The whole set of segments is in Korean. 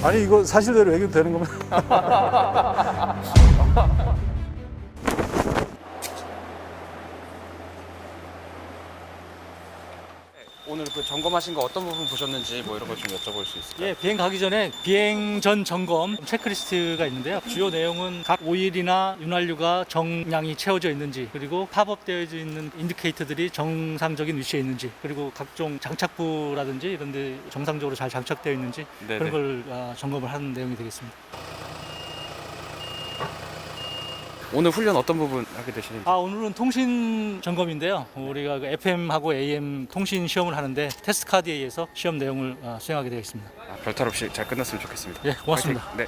아니 이거 사실대로 얘기도 되는 겁니다. 오늘 그 점검하신 거 어떤 부분 보셨는지 뭐 이런 거 좀 여쭤볼 수 있을까요? 예, 비행 가기 전에 비행 전 점검 체크리스트가 있는데요. 주요 내용은 각 오일이나 윤활유가 정량이 채워져 있는지, 그리고 팝업되어 있는 인디케이터들이 정상적인 위치에 있는지, 그리고 각종 장착부라든지 이런 데 정상적으로 잘 장착되어 있는지 네네. 그런 걸 점검을 하는 내용이 되겠습니다. 오늘 훈련 어떤 부분 하게 되시는지? 오늘은 통신 점검인데요. 우리가 그 FM하고 AM 통신 시험을 하는데 테스트 카드에 의해서 시험 내용을 수행하게 되겠습니다. 별탈 없이 잘 끝났으면 좋겠습니다. 예, 고맙습니다. 화이팅! 네.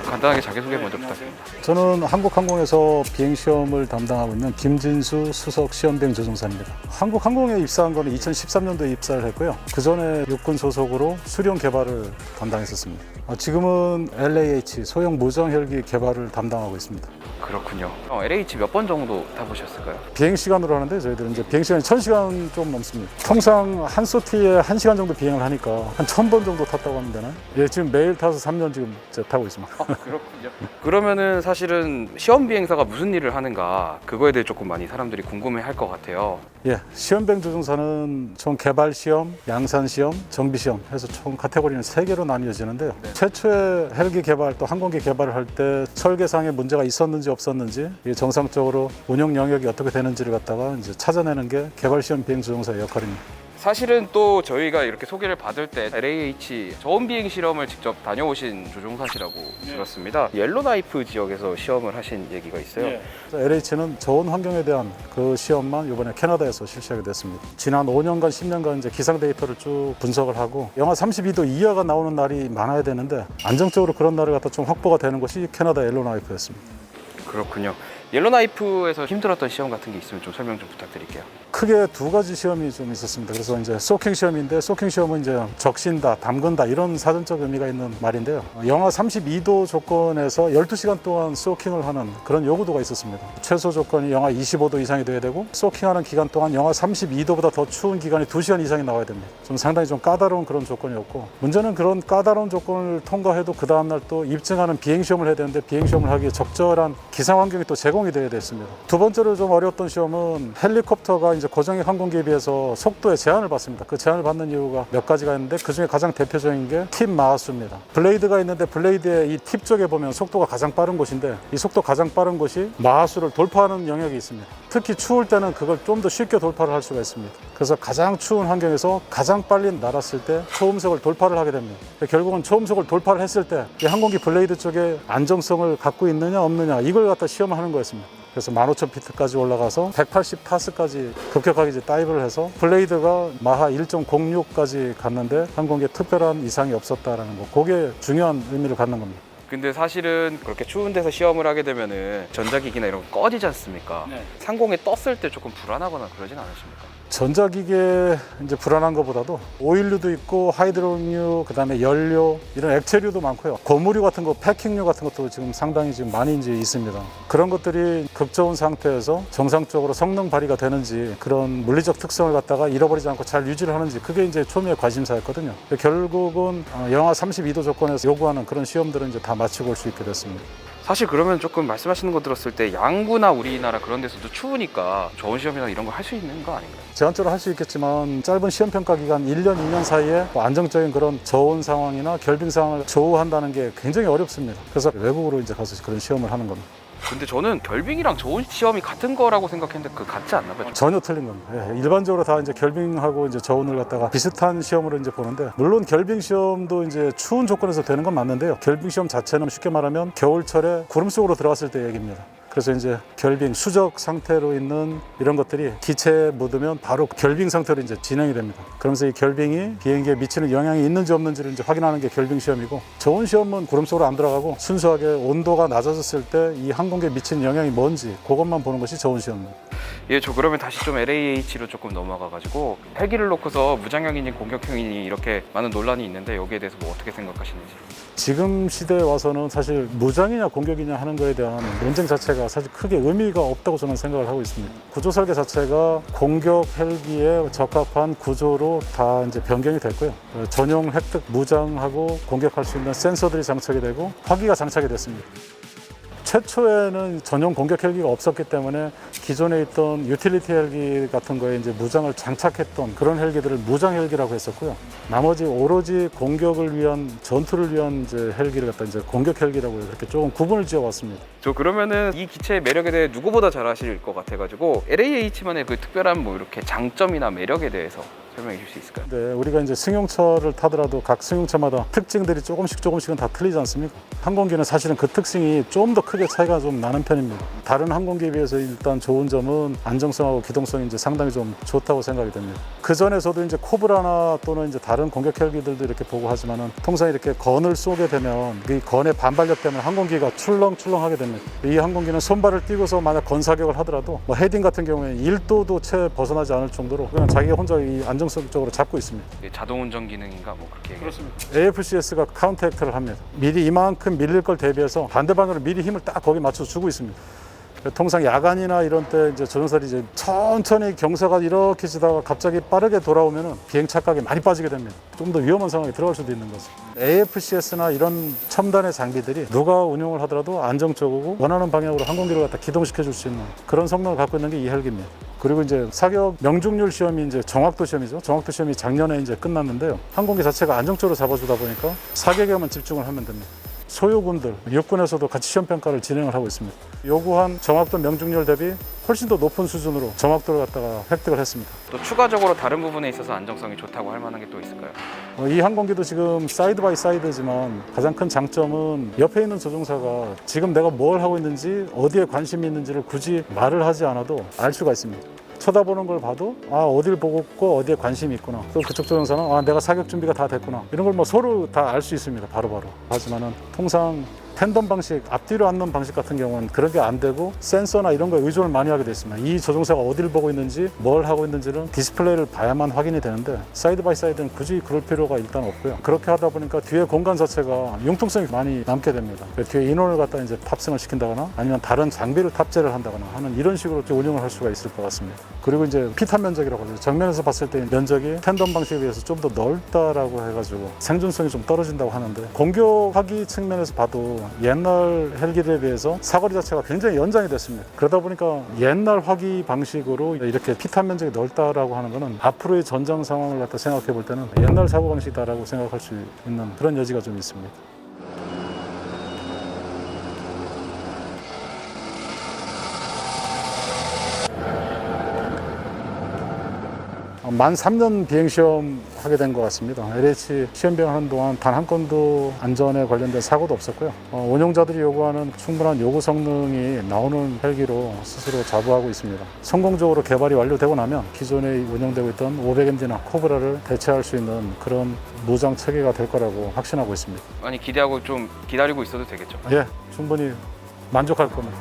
간단하게 자기소개 먼저 부탁드립니다. 저는 한국항공에서 비행시험을 담당하고 있는 김진수 수석 시험비행 조종사입니다. 한국항공에 입사한 거는 2013년도에 입사를 했고요. 그 전에 육군 소속으로 수령 개발을 담당했었습니다. 지금은 LAH 소형 무정 헬기 개발을 담당하고 있습니다. 그렇군요. LH 몇 번 정도 타보셨을까요? 비행 시간으로 하는데 저희들은 이제 비행 시간이 1000시간 좀 넘습니다. 통상 한 소티에 1시간 정도 비행을 하니까 한 1000번 정도 탔다고 하면 되나요? 예, 지금 매일 타서 3년 지금 타고 있습니다. 그렇군요. 그러면은 사실은 시험 비행사가 무슨 일을 하는가 그거에 대해 조금 많이 사람들이 궁금해할 것 같아요. 예, 시험비행 조종사는 총 개발 시험, 양산 시험, 정비 시험 해서 총 카테고리는 3개로 나뉘어지는데요. 네. 최초에 헬기 개발 또 항공기 개발을 할 때 설계상에 문제가 있었는지 없었는지 이게 정상적으로 운영 영역이 어떻게 되는지를 갖다가 이제 찾아내는 게 개발 시험 비행 조종사의 역할입니다. 사실은 또 저희가 이렇게 소개를 받을 때 LAH 저온 비행 실험을 직접 다녀오신 조종사시라고 들었습니다. 옐로나이프 지역에서 시험을 하신 얘기가 있어요. LH는 저온 환경에 대한 그 시험만 이번에 캐나다에서 실시하게 됐습니다. 지난 5년간, 10년간 이제 기상 데이터를 쭉 분석을 하고 영하 32도 이하가 나오는 날이 많아야 되는데 안정적으로 그런 날을 갖다 좀 확보가 되는 것이 캐나다 옐로나이프였습니다. 그렇군요. 옐로나이프에서 힘들었던 시험 같은 게 있으면 좀 설명 좀 부탁드릴게요. 크게 2가지 시험이 좀 있었습니다. 그래서 이제 소킹 시험인데 소킹 시험은 이제 적신다, 담근다 이런 사전적 의미가 있는 말인데요. 영하 32도 조건에서 12시간 동안 소킹을 하는 그런 요구도가 있었습니다. 최소 조건이 영하 25도 이상이 돼야 되고 소킹하는 기간 동안 영하 32도보다 더 추운 기간이 2시간 이상이 나와야 됩니다. 좀 상당히 좀 까다로운 그런 조건이었고 문제는 그런 까다로운 조건을 통과해도 그 다음날 또 입증하는 비행 시험을 해야 되는데 비행 시험을 하기에 적절한 기상 환경이 또 제공이 돼야 됐습니다. 두 번째로 좀 어려웠던 시험은 헬리콥터가 이제 고정익 항공기에 비해서 속도에 제한을 받습니다. 그 제한을 받는 이유가 몇 가지가 있는데 그 중에 가장 대표적인 게 팁 마하수입니다. 블레이드가 있는데 블레이드의 이 팁 쪽에 보면 속도가 가장 빠른 곳인데 이 속도 가장 빠른 곳이 마하수를 돌파하는 영역이 있습니다. 특히 추울 때는 그걸 좀 더 쉽게 돌파를 할 수가 있습니다. 그래서 가장 추운 환경에서 가장 빨리 날았을 때 초음속을 돌파를 하게 됩니다. 결국은 초음속을 돌파를 했을 때 이 항공기 블레이드 쪽에 안정성을 갖고 있느냐 없느냐 이걸 갖다 시험하는 거였습니다. 그래서 15,000피트까지 올라가서 180타스까지 급격하게 이제 다이브를 해서 블레이드가 마하 1.06까지 갔는데 항공기에 특별한 이상이 없었다라는 거. 그게 중요한 의미를 갖는 겁니다. 근데 사실은 그렇게 추운 데서 시험을 하게 되면은 전자기기나 이런 거 꺼지지 않습니까? 네. 상공에 떴을 때 조금 불안하거나 그러진 않으십니까? 전자기기에 이제 불안한 것보다도 오일류도 있고 하이드로류, 그다음에 연료 이런 액체류도 많고요. 고무류 같은 거, 패킹류 같은 것도 지금 상당히 지금 많이 이제 있습니다. 그런 것들이 극저온 상태에서 정상적으로 성능 발휘가 되는지 그런 물리적 특성을 갖다가 잃어버리지 않고 잘 유지를 하는지 그게 이제 초미의 관심사였거든요. 결국은 영하 32도 조건에서 요구하는 그런 시험들은 이제 다 마치고 올 수 있게 됐습니다. 사실 그러면 조금 말씀하시는 거 들었을 때 양구나 우리나라 그런 데서도 추우니까 저온 시험이나 이런 거 할 수 있는 거 아닌가요? 제한적으로 할 수 있겠지만 짧은 시험 평가 기간 1년, 2년 사이에 뭐 안정적인 그런 저온 상황이나 결빙 상황을 조우한다는 게 굉장히 어렵습니다. 그래서 외국으로 이제 가서 그런 시험을 하는 겁니다. 근데 저는 결빙이랑 저온 시험이 같은 거라고 생각했는데 그 같지 않나 봐요. 전혀 틀린 겁니다. 예, 일반적으로 다 이제 결빙하고 이제 저온을 갖다가 비슷한 시험으로 이제 보는데, 물론 결빙 시험도 이제 추운 조건에서 되는 건 맞는데요. 결빙 시험 자체는 쉽게 말하면 겨울철에 구름 속으로 들어갔을 때 얘기입니다. 그래서 이제 결빙, 수적 상태로 있는 이런 것들이 기체에 묻으면 바로 결빙 상태로 이제 진행이 됩니다. 그러면서 이 결빙이 비행기에 미치는 영향이 있는지 없는지를 이제 확인하는 게 결빙 시험이고, 저온 시험은 구름 속으로 안 들어가고 순수하게 온도가 낮아졌을 때 이 항공기에 미치는 영향이 뭔지 그것만 보는 것이 저온 시험입니다. 예, 저 그러면 다시 좀 LAH로 조금 넘어가가지고 헬기를 놓고서 무장형이니 공격형이니 이렇게 많은 논란이 있는데 여기에 대해서 뭐 어떻게 생각하시는지. 지금 시대에 와서는 사실 무장이냐 공격이냐 하는 거에 대한 논쟁 자체가 사실 크게 의미가 없다고 저는 생각을 하고 있습니다. 구조 설계 자체가 공격 헬기에 적합한 구조로 다 이제 변경이 됐고요. 전용 획득 무장하고 공격할 수 있는 센서들이 장착이 되고 화기가 장착이 됐습니다. 최초에는 전용 공격 헬기가 없었기 때문에 기존에 있던 유틸리티 헬기 같은 거에 이제 무장을 장착했던 그런 헬기들을 무장 헬기라고 했었고요. 나머지 오로지 공격을 위한, 전투를 위한 이제 헬기를 갖다 이제 공격 헬기라고 이렇게 조금 구분을 지어 왔습니다. 저 그러면은 이 기체의 매력에 대해 누구보다 잘 아실 것 같아가지고 LAH만의 그 특별한 뭐 이렇게 장점이나 매력에 대해서 설명해 줄 수 있을까요? 네, 우리가 이제 승용차를 타더라도 각 승용차마다 특징들이 조금씩은 다 틀리지 않습니까? 항공기는 사실은 그 특징이 좀 더 크게 차이가 좀 나는 편입니다. 다른 항공기에 비해서 일단 좋은 점은 안정성하고 기동성이 이제 상당히 좀 좋다고 생각이 됩니다. 그 전에서도 이제 코브라나 또는 이제 다른 공격 헬기들도 이렇게 보고 하지만은 통상 이렇게 건을 쏘게 되면 이 건의 반발력 때문에 항공기가 출렁출렁하게 됩니다. 이 항공기는 손발을 띄고서 만약 건 사격을 하더라도 뭐 헤딩 같은 경우에 1도도 채 벗어나지 않을 정도로 그냥 자기가 혼자 이 안정성적으로 잡고 있습니다. 이게 자동 운전 기능인가 뭐 그렇게 얘기해요. AFCS가 카운터 액트를 합니다. 미리 이만큼 밀릴 걸 대비해서 반대방으로 미리 힘을 딱 거기 맞춰서 주고 있습니다. 통상 야간이나 이런 때 이제 조종사들이 이제 천천히 경사가 이렇게 지다가 갑자기 빠르게 돌아오면은 비행 착각이 많이 빠지게 됩니다. 좀 더 위험한 상황에 들어갈 수도 있는 거죠. AFCS나 이런 첨단의 장비들이 누가 운용을 하더라도 안정적이고 원하는 방향으로 항공기를 갖다 기동시켜 줄 수 있는 그런 성능을 갖고 있는 게 이 헬기입니다. 그리고 이제 사격 명중률 시험이 이제 정확도 시험이죠. 정확도 시험이 작년에 이제 끝났는데요. 항공기 자체가 안정적으로 잡아주다 보니까 사격에만 집중을 하면 됩니다. 소요군들, 육군에서도 같이 시험 평가를 진행을 하고 있습니다. 요구한 정확도 명중률 대비 훨씬 더 높은 수준으로 정확도를 갖다가 획득을 했습니다. 또 추가적으로 다른 부분에 있어서 안정성이 좋다고 할 만한 게 또 있을까요? 이 항공기도 지금 사이드 바이 사이드지만 가장 큰 장점은 옆에 있는 조종사가 지금 내가 뭘 하고 있는지 어디에 관심이 있는지를 굳이 말을 하지 않아도 알 수가 있습니다. 쳐다보는 걸 봐도 어딜 보고 있고 어디에 관심이 있구나. 또 그쪽 조종사는 내가 사격 준비가 다 됐구나. 이런 걸 뭐 서로 다 알 수 있습니다. 바로바로. 하지만은 통상 팬덤 방식, 앞뒤로 앉는 방식 같은 경우는 그런 게 안 되고 센서나 이런 거에 의존을 많이 하게 됐습니다. 이 조종사가 어디를 보고 있는지 뭘 하고 있는지는 디스플레이를 봐야만 확인이 되는데 사이드 바이 사이드는 굳이 그럴 필요가 일단 없고요. 그렇게 하다 보니까 뒤에 공간 자체가 융통성이 많이 남게 됩니다. 뒤에 인원을 갖다 이제 탑승을 시킨다거나 아니면 다른 장비를 탑재를 한다거나 하는 이런 식으로 운영을 할 수가 있을 것 같습니다. 그리고 이제 피탄 면적이라고 하죠. 정면에서 봤을 때 면적이 팬덤 방식에 비해서 좀 더 넓다라고 해가지고 생존성이 좀 떨어진다고 하는데 공격하기 측면에서 봐도 옛날 헬기들에 비해서 사거리 자체가 굉장히 연장이 됐습니다. 그러다 보니까 옛날 화기 방식으로 이렇게 피탄 면적이 넓다라고 하는 거는 앞으로의 전장 상황을 갖다 생각해 볼 때는 옛날 사고 방식이다라고 생각할 수 있는 그런 여지가 좀 있습니다. 만 3년 비행시험 하게 된 것 같습니다. LH 시험 비행하는 동안 단 한 건도 안전에 관련된 사고도 없었고요. 운용자들이 요구하는 충분한 요구 성능이 나오는 헬기로 스스로 자부하고 있습니다. 성공적으로 개발이 완료되고 나면 기존에 운영되고 있던 500MD나 코브라를 대체할 수 있는 그런 무장 체계가 될 거라고 확신하고 있습니다. 많이 기대하고 좀 기다리고 있어도 되겠죠? 예, 충분히 만족할 겁니다.